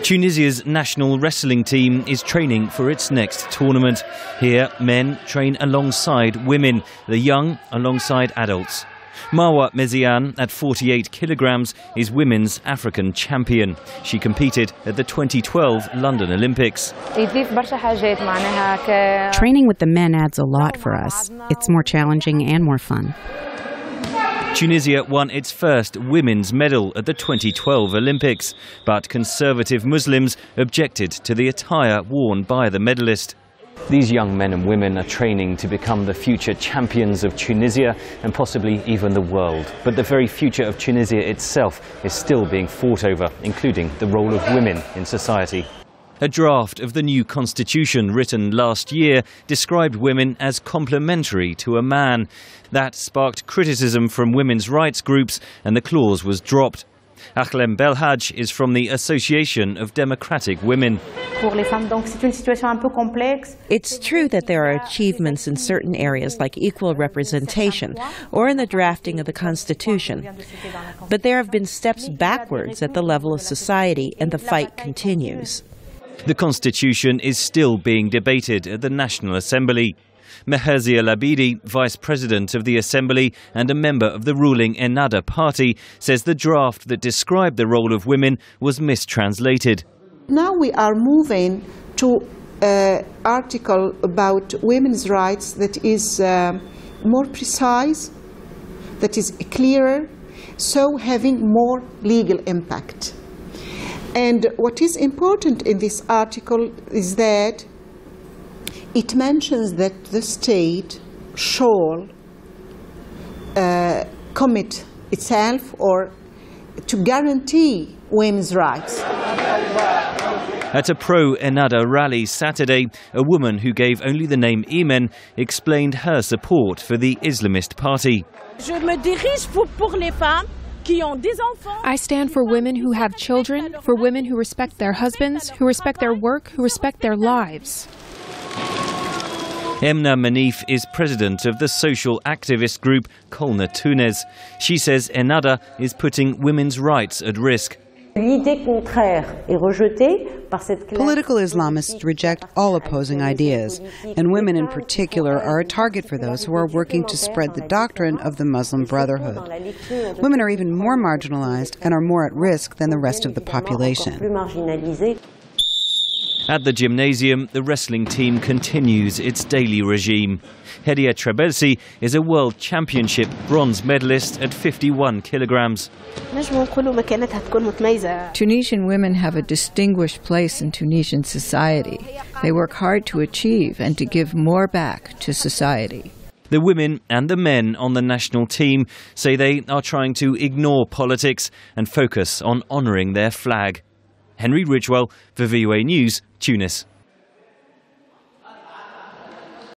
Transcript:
Tunisia's national wrestling team is training for its next tournament. Here, men train alongside women, the young alongside adults. Marwa Meziane, at 48 kilograms, is women's African champion. She competed at the 2012 London Olympics. Training with the men adds a lot for us. It's more challenging and more fun. Tunisia won its first women's medal at the 2012 Olympics, but conservative Muslims objected to the attire worn by the medalist. These young men and women are training to become the future champions of Tunisia and possibly even the world. But the very future of Tunisia itself is still being fought over, including the role of women in society. A draft of the new constitution written last year described women as complementary to a man. That sparked criticism from women's rights groups and the clause was dropped. Akhlem Belhaj is from the Association of Democratic Women. It's true that there are achievements in certain areas like equal representation or in the drafting of the Constitution. But there have been steps backwards at the level of society and the fight continues. The Constitution is still being debated at the National Assembly. Meherzia Labidi, Vice President of the Assembly and a member of the ruling Ennahda party, says the draft that described the role of women was mistranslated. Now we are moving to an article about women's rights that is more precise, that is clearer, so having more legal impact. And what is important in this article is that it mentions that the state shall commit itself or to guarantee women's rights. At a pro-Ennahda rally Saturday, a woman who gave only the name Imen explained her support for the Islamist party. I stand for women who have children, for women who respect their husbands, who respect their work, who respect their lives. Emna Manif is president of the social activist group Kolna Tunis. She says Ennahda is putting women's rights at risk. Political Islamists reject all opposing ideas, and women in particular are a target for those who are working to spread the doctrine of the Muslim Brotherhood. Women are even more marginalized and are more at risk than the rest of the population. At the gymnasium, the wrestling team continues its daily regime. Hedia Trebelsi is a world championship bronze medalist at 51 kilograms. Tunisian women have a distinguished place in Tunisian society. They work hard to achieve and to give more back to society. The women and the men on the national team say they are trying to ignore politics and focus on honouring their flag. Henry Ridgwell for VOA News, Tunis.